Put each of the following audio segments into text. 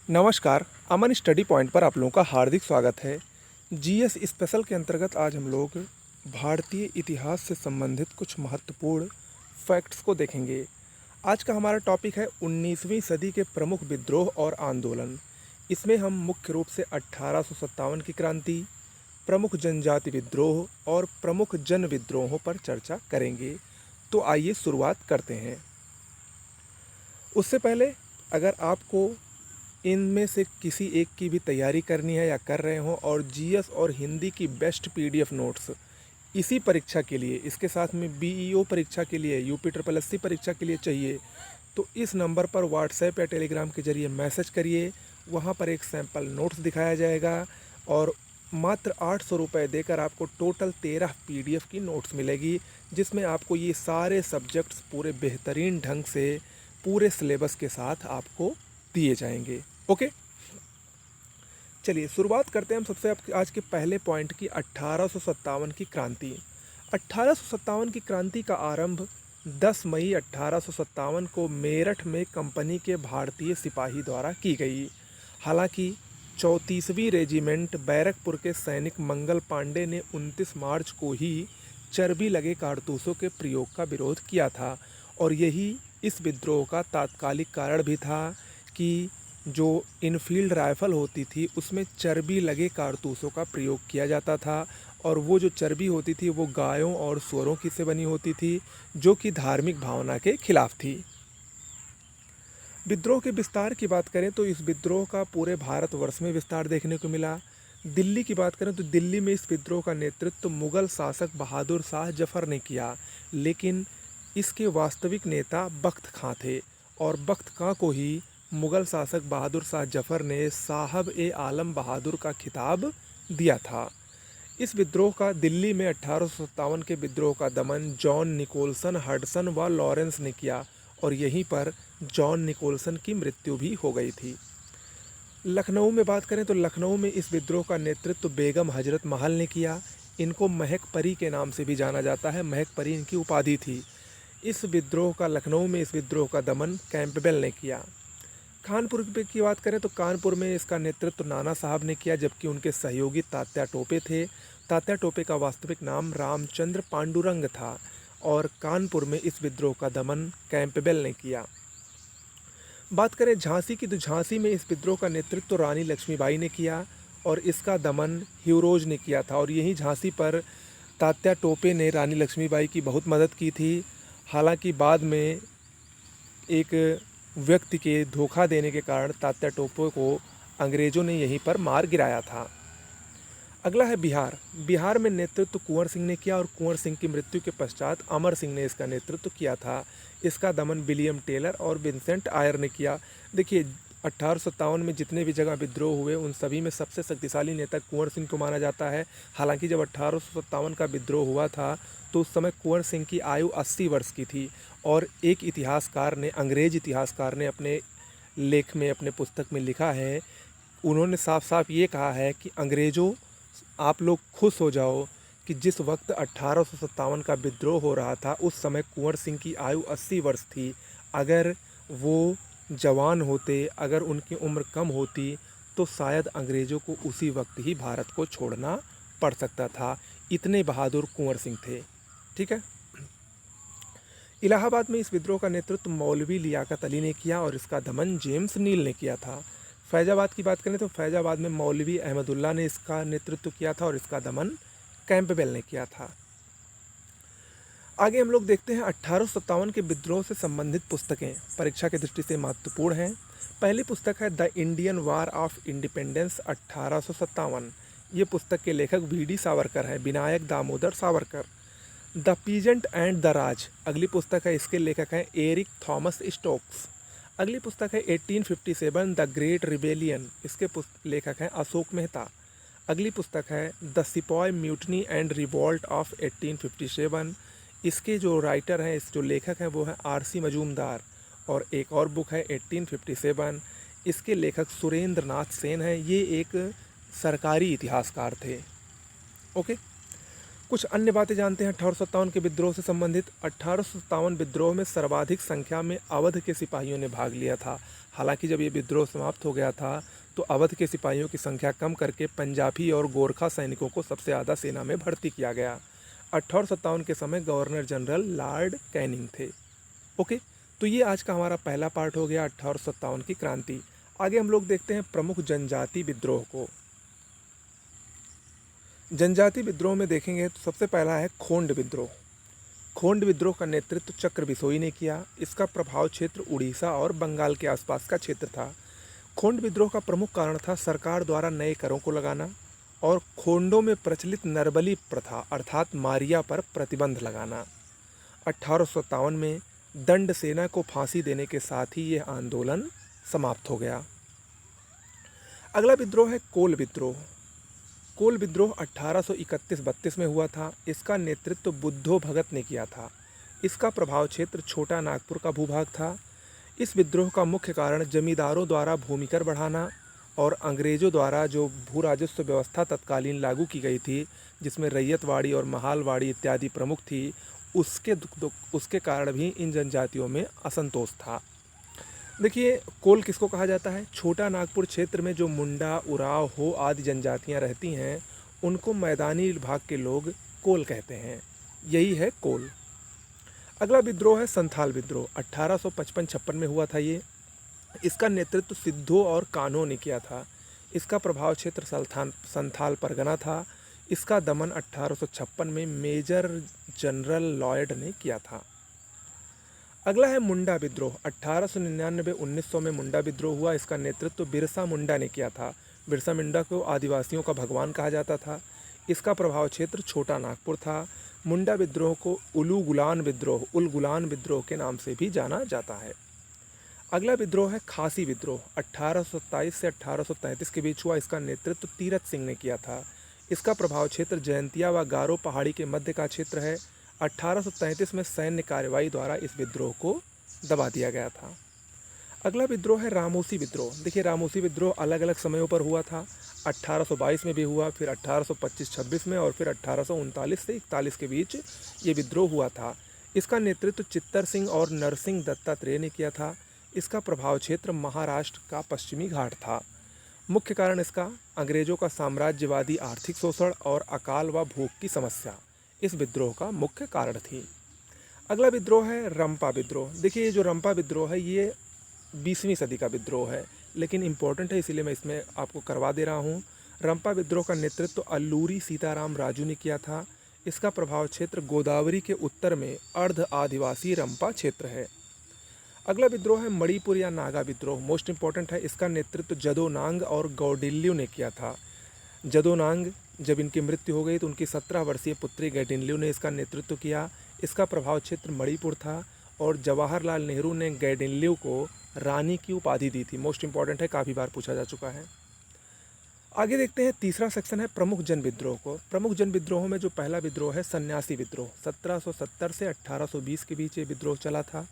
नमस्कार। अमन study point पर आप लोगों का हार्दिक स्वागत है। जीएस स्पेशल के अंतर्गत आज हम लोग भारतीय इतिहास से संबंधित कुछ महत्वपूर्ण फैक्ट्स को देखेंगे। आज का हमारा टॉपिक है 19वीं सदी के प्रमुख विद्रोह और आंदोलन। इसमें हम मुख्य रूप से 1857 की क्रांति, प्रमुख जनजाति विद्रोह और प्रमुख जन विद्रोहों पर चर्चा करेंगे। तो आइए शुरुआत करते हैं। उससे पहले अगर आपको इनमें से किसी एक की भी तैयारी करनी है या कर रहे हो और जीएस और हिंदी की बेस्ट पीडीएफ नोट्स इसी परीक्षा के लिए, इसके साथ में बीईओ परीक्षा के लिए, यूपी ट्रिपल एससी परीक्षा के लिए चाहिए, तो इस नंबर पर व्हाट्सएप या टेलीग्राम के जरिए मैसेज करिए। वहाँ पर एक सैम्पल नोट्स दिखाया जाएगा और मात्र 800 रुपये देकर आपको टोटल 13 पीडीएफ की नोट्स मिलेगी, जिसमें आपको ये सारे सब्जेक्ट्स पूरे बेहतरीन ढंग से पूरे सिलेबस के साथ आपको दिए जाएंगे। ओके, चलिए शुरुआत करते हैं हम सबसे आज के पहले पॉइंट की 1857 की क्रांति। 1857 की क्रांति का आरंभ 10 मई 1857 को मेरठ में कंपनी के भारतीय सिपाही द्वारा की गई। हालांकि 34वीं रेजिमेंट बैरकपुर के सैनिक मंगल पांडे ने 29 मार्च को ही चर्बी लगे कारतूसों के प्रयोग का विरोध किया था और यही इस विद्रोह का तात्कालिक कारण भी था कि जो इनफील्ड राइफ़ल होती थी उसमें चर्बी लगे कारतूसों का प्रयोग किया जाता था और वो जो चर्बी होती थी वो गायों और सुअरों की से बनी होती थी, जो कि धार्मिक भावना के खिलाफ थी। विद्रोह के विस्तार की बात करें तो इस विद्रोह का पूरे भारतवर्ष में विस्तार देखने को मिला। दिल्ली की बात करें तो दिल्ली में इस विद्रोह का नेतृत्व मुग़ल शासक बहादुर शाह जफ़र ने किया, लेकिन इसके वास्तविक नेता बख्त खां थे और बख्त खां को ही मुग़ल शासक बहादुर शाह जफ़र ने साहब ए आलम बहादुर का खिताब दिया था। इस विद्रोह का दिल्ली में 1857 के विद्रोह का दमन जॉन निकोलसन, हडसन व लॉरेंस ने किया और यहीं पर जॉन निकोलसन की मृत्यु भी हो गई थी। लखनऊ में बात करें तो लखनऊ में इस विद्रोह का नेतृत्व बेगम हजरत महल ने किया। इनको महक परी के नाम से भी जाना जाता है, महक परी इनकी उपाधि थी। लखनऊ में इस विद्रोह का दमन कैंपबेल ने किया। कानपुर की बात करें तो कानपुर में इसका नेतृत्व नाना साहब ने किया, जबकि उनके सहयोगी तात्या टोपे थे। तात्या टोपे का वास्तविक नाम रामचंद्र पांडुरंग था और कानपुर में इस विद्रोह का दमन कैंपबेल ने किया। बात करें झांसी की तो झांसी में इस विद्रोह का नेतृत्व रानी लक्ष्मीबाई ने किया और इसका दमन ह्यूरोज ने किया था और यहीं झांसी पर तात्या टोपे ने रानी लक्ष्मीबाई की बहुत मदद की थी। हालांकि बाद में एक व्यक्ति के धोखा देने के कारण तात्या टोपे को अंग्रेज़ों ने यहीं पर मार गिराया था। अगला है बिहार। बिहार में नेतृत्व कुंवर सिंह ने किया और कुंवर सिंह की मृत्यु के पश्चात अमर सिंह ने इसका नेतृत्व किया था। इसका दमन विलियम टेलर और विंसेंट आयर ने किया। देखिए 1857 में जितने भी जगह विद्रोह हुए उन सभी में सबसे शक्तिशाली नेता कुंवर सिंह को माना जाता है। हालांकि जब 1857 का विद्रोह हुआ था तो उस समय कुंवर सिंह की आयु 80 वर्ष की थी और एक इतिहासकार ने, अंग्रेज इतिहासकार ने अपने लेख में, अपने पुस्तक में लिखा है, उन्होंने साफ साफ ये कहा है कि अंग्रेज़ों आप लोग खुश हो जाओ कि जिस वक्त 1857 का विद्रोह हो रहा था उस समय कुंवर सिंह की आयु 80 वर्ष थी। अगर वो जवान होते, अगर उनकी उम्र कम होती तो शायद अंग्रेज़ों को उसी वक्त ही भारत को छोड़ना पड़ सकता था। इतने बहादुर कुंवर सिंह थे। ठीक है। इलाहाबाद में इस विद्रोह का नेतृत्व मौलवी लियाकत अली ने किया और इसका दमन जेम्स नील ने किया था। फैज़ाबाद की बात करें तो फैज़ाबाद में मौलवी अहमदुल्ला ने इसका नेतृत्व किया था और इसका दमन कैंपबेल ने किया था। आगे हम लोग देखते हैं 1857 के विद्रोह से संबंधित पुस्तकें परीक्षा की दृष्टि से महत्वपूर्ण हैं। पहली पुस्तक है the Indian war of independence 1857। ये पुस्तक के लेखक वी.डी. सावरकर हैं, Vinayak Damodar Savarkar. The peasant and the Raj अगली पुस्तक है, इसके लेखक हैं एरिक थॉमस स्टोक्स। अगली पुस्तक है 1857 द ग्रेट रिबेलियन, इसके लेखक हैं अशोक मेहता। अगली पुस्तक है the sepoy mutiny and revolt of 1857, इसके जो राइटर हैं, इस जो लेखक हैं वो हैं आर.सी. मजूमदार। और एक और बुक है 1857, इसके लेखक सुरेंद्र नाथ सेन हैं, ये एक सरकारी इतिहासकार थे। ओके, कुछ अन्य बातें जानते हैं 1857 के विद्रोह से संबंधित। 1857 विद्रोह में सर्वाधिक संख्या में अवध के सिपाहियों ने भाग लिया था। हालांकि जब ये विद्रोह समाप्त हो गया था तो अवध के सिपाहियों की संख्या कम करके पंजाबी और गोरखा सैनिकों को सबसे ज़्यादा सेना में भर्ती किया गया। 1857 के समय गवर्नर जनरल लॉर्ड कैनिंग थे। ओके, तो ये आज का हमारा पहला पार्ट हो गया 1857 की क्रांति। आगे हम लोग देखते हैं प्रमुख जनजाति विद्रोह को। जनजाति विद्रोह में देखेंगे तो सबसे पहला है खोंड विद्रोह। खोंड विद्रोह का नेतृत्व चक्र बिसोई ने किया। इसका प्रभाव क्षेत्र उड़ीसा और बंगाल के आसपास का क्षेत्र था। खोंड विद्रोह का प्रमुख कारण था सरकार द्वारा नए करों को लगाना और खोंडों में प्रचलित नरबली प्रथा अर्थात मारिया पर प्रतिबंध लगाना। 1857 में दंड सेना को फांसी देने के साथ ही यह आंदोलन समाप्त हो गया। अगला विद्रोह है कोल विद्रोह। कोल विद्रोह 1831-32 में हुआ था। इसका नेतृत्व बुद्धो भगत ने किया था। इसका प्रभाव क्षेत्र छोटा नागपुर का भूभाग था। इस विद्रोह का मुख्य कारण जमींदारों द्वारा भूमिकर बढ़ाना और अंग्रेज़ों द्वारा जो भू राजस्व व्यवस्था तत्कालीन लागू की गई थी, जिसमें रैयतवाड़ी और महालवाड़ी इत्यादि प्रमुख थी, उसके कारण भी इन जनजातियों में असंतोष था। देखिए, कोल किसको कहा जाता है? छोटा नागपुर क्षेत्र में जो मुंडा, उराव, हो आदि जनजातियां रहती हैं, उनको मैदानी भाग के लोग कोल कहते हैं। यही है कोल। अगला विद्रोह है संथाल विद्रोह। 1855-56 में हुआ था ये। इसका नेतृत्व सिद्धो और कान्हो ने किया था। इसका प्रभाव क्षेत्र संथाल परगना था। इसका दमन 1856 में मेजर जनरल लॉयड ने किया था। अगला है मुंडा विद्रोह। 1899-1900 में मुंडा विद्रोह हुआ। इसका नेतृत्व बिरसा मुंडा ने किया था। बिरसा मुंडा को आदिवासियों का भगवान कहा जाता था। इसका प्रभाव क्षेत्र छोटा नागपुर था। मुंडा विद्रोह को उल गुलान विद्रोह के नाम से भी जाना जाता है। अगला विद्रोह है खासी विद्रोह। 1827 से 1833 के बीच हुआ। इसका नेतृत्व तीरथ सिंह ने किया था। इसका प्रभाव क्षेत्र जयंतिया व गारो पहाड़ी के मध्य का क्षेत्र है। 1833 में सैन्य कार्रवाई द्वारा इस विद्रोह को दबा दिया गया था। अगला विद्रोह है रामोसी विद्रोह। देखिए, रामोसी विद्रोह अलग अलग समयों पर हुआ था। 1822 में भी हुआ, फिर 1825-26 में और फिर 1839 से 41 के बीच ये विद्रोह हुआ था। इसका नेतृत्व चित्तर सिंह और नरसिंह दत्तात्रेय ने किया था। इसका प्रभाव क्षेत्र महाराष्ट्र का पश्चिमी घाट था। मुख्य कारण इसका अंग्रेजों का साम्राज्यवादी आर्थिक शोषण और अकाल व भूख की समस्या इस विद्रोह का मुख्य कारण थी। अगला विद्रोह है रंपा विद्रोह। देखिए, ये जो रंपा विद्रोह है ये 20वीं सदी का विद्रोह है, लेकिन इम्पोर्टेंट है इसीलिए मैं इसमें आपको करवा दे रहा हूँ। रंपा विद्रोह का नेतृत्व अल्लूरी सीताराम राजू ने किया था। इसका प्रभाव क्षेत्र गोदावरी के उत्तर में अर्ध आदिवासी रंपा क्षेत्र है। अगला विद्रोह है मणिपुर या नागा विद्रोह। मोस्ट इंपॉर्टेंट है। इसका नेतृत्व जदोनांग और गौडिल्यू ने किया था। जदोनांग जब इनकी मृत्यु हो गई तो उनकी 17 वर्षीय पुत्री गैडिनल्यू ने इसका नेतृत्व किया। इसका प्रभाव क्षेत्र मणिपुर था और जवाहरलाल नेहरू ने गैडिनल्यू को रानी की उपाधि दी थी। मोस्ट इंपॉर्टेंट है, काफ़ी बार पूछा जा चुका है। आगे देखते हैं, तीसरा सेक्शन है प्रमुख जन विद्रोह को। प्रमुख जन विद्रोहों में जो पहला विद्रोह है सन्यासी विद्रोह। 1770 से 1820 के बीच ये विद्रोह चला था।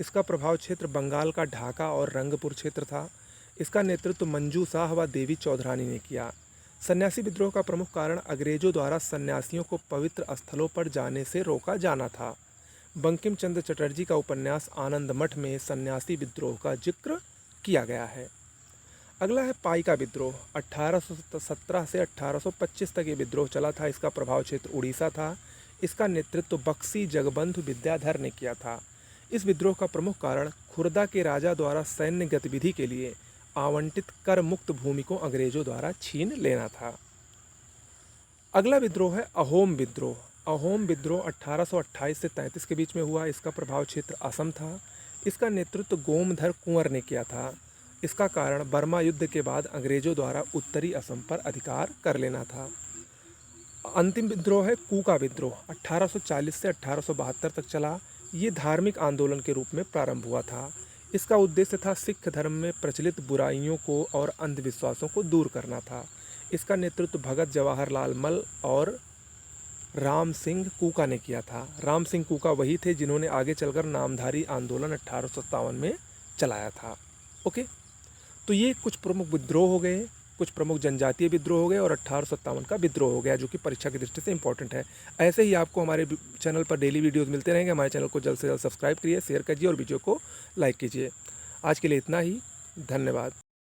इसका प्रभाव क्षेत्र बंगाल का ढाका और रंगपुर क्षेत्र था। इसका नेतृत्व मंजू शाह व देवी चौधरानी ने किया। सन्यासी विद्रोह का प्रमुख कारण अंग्रेजों द्वारा सन्यासियों को पवित्र स्थलों पर जाने से रोका जाना था। बंकिम चंद्र चटर्जी का उपन्यास आनंद मठ में सन्यासी विद्रोह का जिक्र किया गया है। अगला है पाइका विद्रोह। 1817 से 1825 तक ये विद्रोह चला था। इसका प्रभाव क्षेत्र उड़ीसा था। इसका नेतृत्व बक्सी जगबंधु विद्याधर ने किया था। इस विद्रोह का प्रमुख कारण खुर्दा के राजा द्वारा सैन्य गतिविधि के लिए आवंटित कर मुक्त भूमि को अंग्रेजों द्वारा छीन लेना था। अगला विद्रोह है अहोम विद्रोह। अहोम विद्रोह 1828 से 33 के बीच में हुआ। इसका प्रभाव क्षेत्र असम था। इसका नेतृत्व गोमधर कुंवर ने किया था। इसका कारण बर्मा युद्ध के बाद अंग्रेजों द्वारा उत्तरी असम पर अधिकार कर लेना था। अंतिम विद्रोह है कूका विद्रोह। 1840 से 1872 तक चला। ये धार्मिक आंदोलन के रूप में प्रारंभ हुआ था। इसका उद्देश्य था सिख धर्म में प्रचलित बुराइयों को और अंधविश्वासों को दूर करना था। इसका नेतृत्व भगत जवाहरलाल मल और राम सिंह कूका ने किया था। राम सिंह कूका वही थे जिन्होंने आगे चलकर नामधारी आंदोलन 1857 में चलाया था। ओके, तो ये कुछ प्रमुख विद्रोह हो गए कुछ प्रमुख जनजातीय विद्रोह हो गए और 1857 का विद्रोह हो गया, जो कि परीक्षा की दृष्टि से इंपॉर्टेंट है। ऐसे ही आपको हमारे चैनल पर डेली वीडियोज़ मिलते रहेंगे। हमारे चैनल को जल्द से जल्द सब्सक्राइब करिए, शेयर कीजिए और वीडियो को लाइक कीजिए। आज के लिए इतना ही। धन्यवाद।